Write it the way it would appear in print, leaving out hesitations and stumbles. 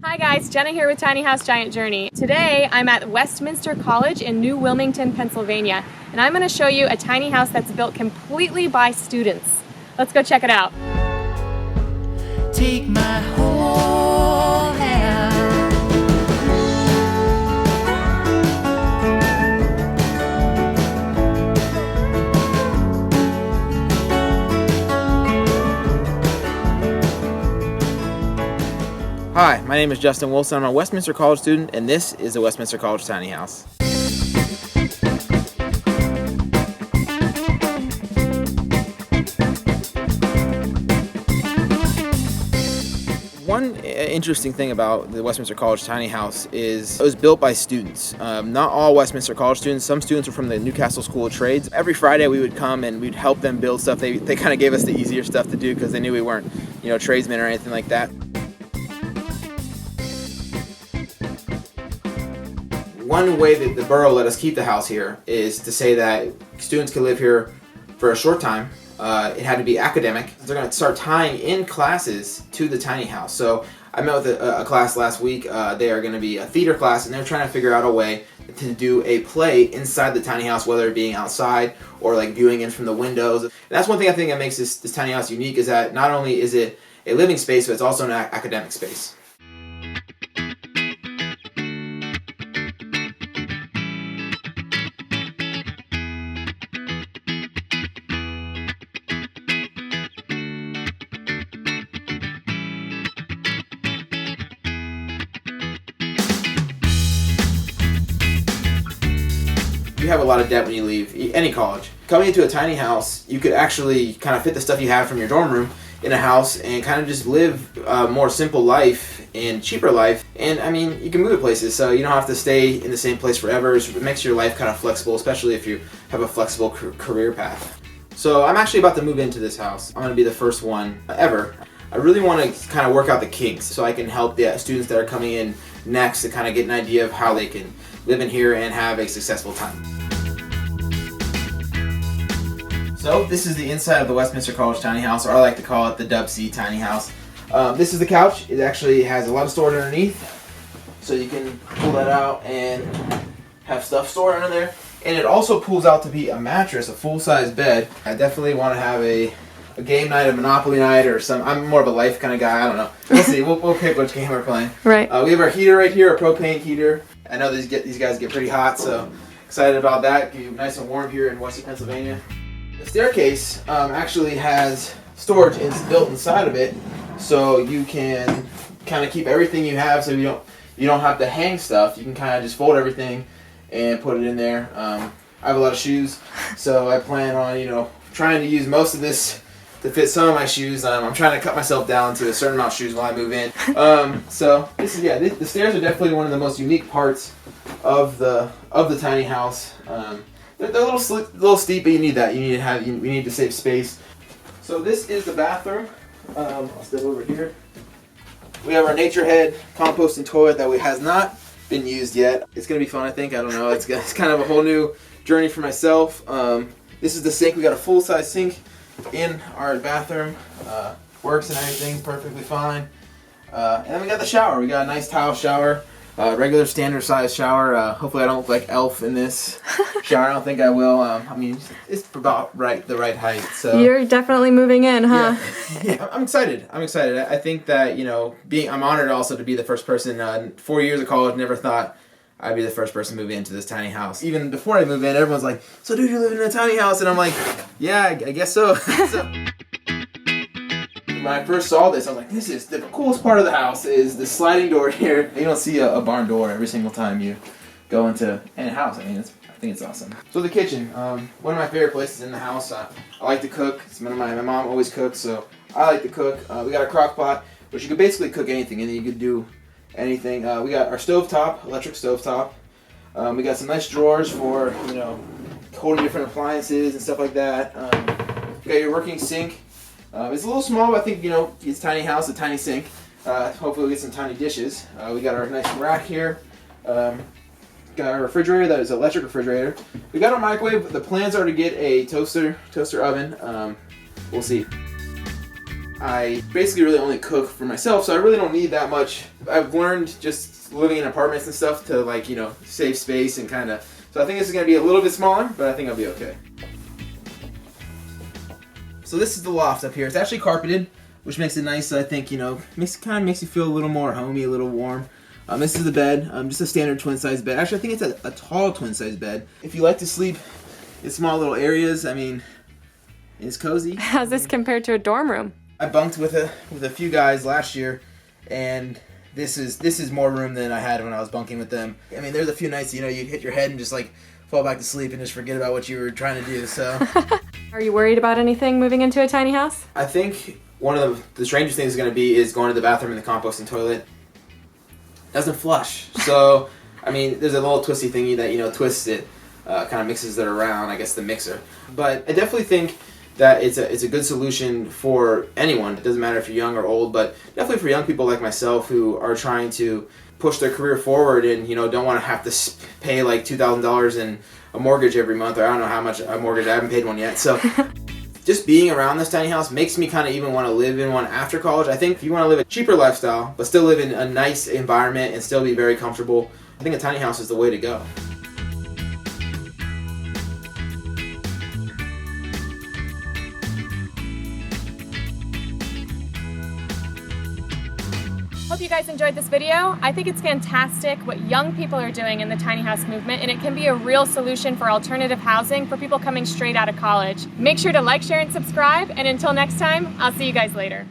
Hi guys, Jenna here with Tiny House Giant Journey. Today I'm at Westminster College in New Wilmington, Pennsylvania, and I'm going to show you a tiny house that's built completely by students. Let's go check it out. Take my whole hand. Hi, my name is Justin Wilson. I'm a Westminster College student, and this is the Westminster College Tiny House. One interesting thing about the Westminster College Tiny House is it was built by students. Not all Westminster College students. Some students were from the Newcastle School of Trades. Every Friday we would come and we'd help them build stuff. They kind of gave us the easier stuff to do because they knew we weren't, tradesmen or anything like that. One way that the borough let us keep the house here is to say that students could live here for a short time. It had to be academic. They're going to start tying in classes to the tiny house. So I met with a class last week. They are going to be a theater class, and they're trying to figure out a way to do a play inside the tiny house, whether it being outside or like viewing in from the windows. And that's one thing I think that makes this tiny house unique, is that not only is it a living space, but it's also an academic space. You have a lot of debt when you leave any college. Coming into a tiny house, you could actually kind of fit the stuff you have from your dorm room in a house and kind of just live a more simple life and cheaper life. And I mean, you can move to places, so you don't have to stay in the same place forever. So it makes your life kind of flexible, especially if you have a flexible career path. So I'm actually about to move into this house. I'm going to be the first one ever. I really want to kind of work out the kinks so I can help the students that are coming in next to kind of get an idea of how they can live in here and have a successful time. So this is the inside of the Westminster College Tiny House, or I like to call it the Dub C Tiny House. This is the couch. It actually has a lot of storage underneath, so you can pull that out and have stuff stored under there. And it also pulls out to be a mattress, a full-size bed. I definitely want to have a game night, a Monopoly night, or some. I'm more of a life kind of guy. I don't know. We'll see. We'll pick which game we're playing. Right. We have our heater right here, a propane heater. I know these guys get pretty hot, so excited about that. Keep you nice and warm here in Western Pennsylvania. The staircase actually has storage built inside of it, so you can kind of keep everything you have. So you don't have to hang stuff. You can kind of just fold everything and put it in there. I have a lot of shoes, so I plan on trying to use most of this to fit some of my shoes. I'm trying to cut myself down to a certain amount of shoes while I move in. So this is the stairs are definitely one of the most unique parts of the tiny house. They're a little steep, but you need that. We need to save space. So this is the bathroom. I'll step over here. We have our Nature Head composting toilet that has not been used yet. It's gonna be fun, I think. I don't know. It's kind of a whole new journey for myself. This is the sink. We got a full-size sink in our bathroom. Works and everything perfectly fine. And then we got the shower. We got a nice tile shower. Regular standard size shower. Hopefully I don't look like Elf in this shower. I don't think I will. I mean, it's about the right height. So You're definitely moving in, huh? Yeah, I'm excited. I think that I'm honored also to be the first person. 4 years of college, never thought I'd be the first person to move into this tiny house. Even before I move in, everyone's like, "So, dude, you're living in a tiny house?" And I'm like, "Yeah, I guess so." When I first saw this, I was like, this is the coolest part of the house is the sliding door here. You don't see a barn door every single time you go into any house. I think it's awesome. So the kitchen, one of my favorite places in the house. I like to cook. My mom always cooks, so I like to cook. We got a crock pot, which you could basically cook anything in. You could do anything. We got our stovetop, electric stovetop. We got some nice drawers for holding different appliances and stuff like that. You got your working sink. It's a little small, but I think, it's a tiny house, a tiny sink. Hopefully we'll get some tiny dishes. We got our nice rack here. Got our refrigerator, that is an electric refrigerator. We got our microwave. The plans are to get a toaster oven. We'll see. I basically really only cook for myself, so I really don't need that much. I've learned just living in apartments and stuff to, like, you know, save space and kind of, so I think this is going to be a little bit smaller, but I think I'll be okay. So this is the loft up here. It's actually carpeted, which makes it nice. I think, you know, kind of makes you feel a little more homey, a little warm. This is the bed, just a standard twin size bed. Actually, I think it's a tall twin size bed. If you like to sleep in small little areas, I mean, it's cozy. How's this compared to a dorm room? I bunked with a few guys last year, and this is more room than I had when I was bunking with them. I mean, there's a few nights, you know, you hit your head and just like fall back to sleep and just forget about what you were trying to do. So, Are you worried about anything moving into a tiny house? I think one of the strangest things going to be is going to the bathroom in the composting toilet. Doesn't flush. So, I mean, there's a little twisty thingy that, you know, twists it, kind of mixes it around, I guess the mixer. But I definitely think that it's a good solution for anyone. It doesn't matter if you're young or old, but definitely for young people like myself who are trying to push their career forward and, you know, don't want to have to pay like $2,000 in a mortgage every month, or I don't know how much a mortgage, I haven't paid one yet. So just being around this tiny house makes me kind of even want to live in one after college. I think if you want to live a cheaper lifestyle, but still live in a nice environment and still be very comfortable, I think a tiny house is the way to go. Hope you guys enjoyed this video. I think it's fantastic what young people are doing in the tiny house movement, and it can be a real solution for alternative housing for people coming straight out of college. Make sure to like, share, and subscribe, and until next time, I'll see you guys later.